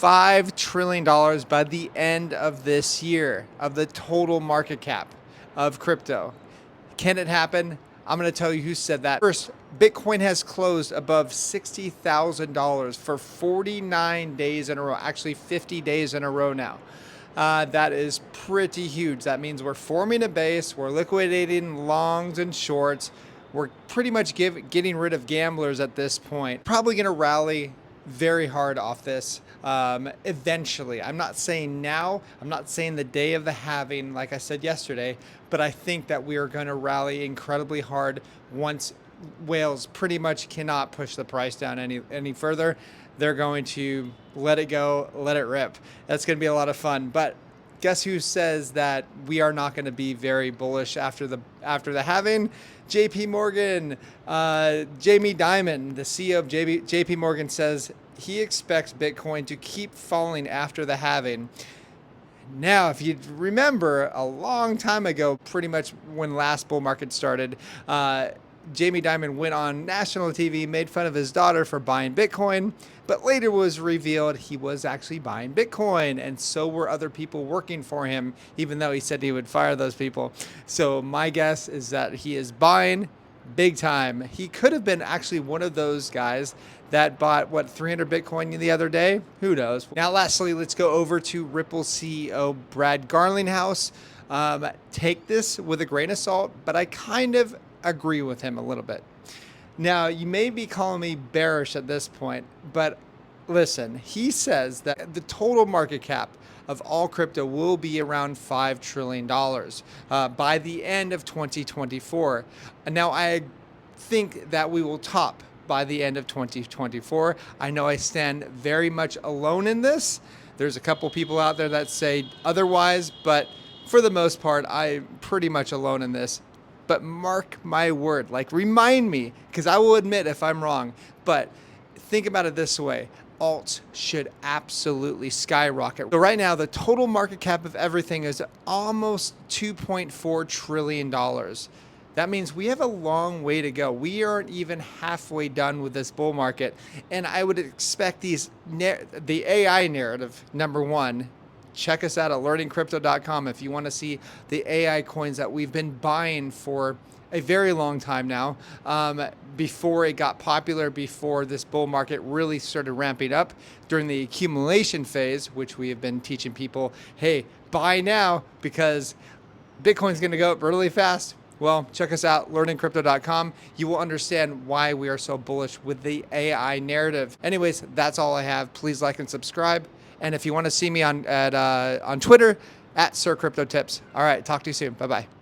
$5 trillion by the end of this year of the total market cap of crypto. Can it happen? I'm going to tell you who said that. First, Bitcoin has closed above $60,000 for 49 days in a row, actually 50 days in a row now. That is pretty huge. That means we're forming a base, we're liquidating longs and shorts, we're pretty much getting rid of gamblers at this point. Probably going to rally very hard off this eventually. I'm not saying now, I'm not saying the day of the halving, like I said yesterday, but I think that we are going to rally incredibly hard once whales pretty much cannot push the price down any further. They're going to let it go, let it rip. That's going to be a lot of fun. But guess who says that we are not going to be very bullish after the halving? JP Morgan, Jamie Dimon, the CEO of JP Morgan, says he expects Bitcoin to keep falling after the halving. Now, if you remember a long time ago, pretty much when last bull market started, Jamie Dimon went on national TV, made fun of his daughter for buying Bitcoin, but later was revealed he was actually buying Bitcoin, and so were other people working for him, even though he said he would fire those people. So my guess is that he is buying big time. He could have been actually one of those guys that bought, 300 Bitcoin the other day? Who knows? Now, lastly, let's go over to Ripple CEO Brad Garlinghouse. Take this with a grain of salt, but I kind of agree with him a little bit. Now, you may be calling me bearish at this point, but listen, he says that the total market cap of all crypto will be around $5 trillion by the end of 2024. And now I think that we will top by the end of 2024. I know I stand very much alone in this. There's a couple people out there that say otherwise, but for the most part, I'm pretty much alone in this. But mark my word, remind me, because I will admit if I'm wrong, but think about it this way. Alts should absolutely skyrocket. So right now, the total market cap of everything is almost $2.4 trillion. That means we have a long way to go. We aren't even halfway done with this bull market. And I would expect the AI narrative, number one. Check us out at learningcrypto.com if you want to see the AI coins that we've been buying for a very long time now, before it got popular, before this bull market really started ramping up during the accumulation phase, which we have been teaching people, hey, buy now because Bitcoin's going to go up really fast. Well, check us out, learningcrypto.com. You will understand why we are so bullish with the AI narrative. Anyways, that's all I have. Please like and subscribe. And if you want to see me on Twitter, @SirCryptoTips. All right, talk to you soon. Bye-bye.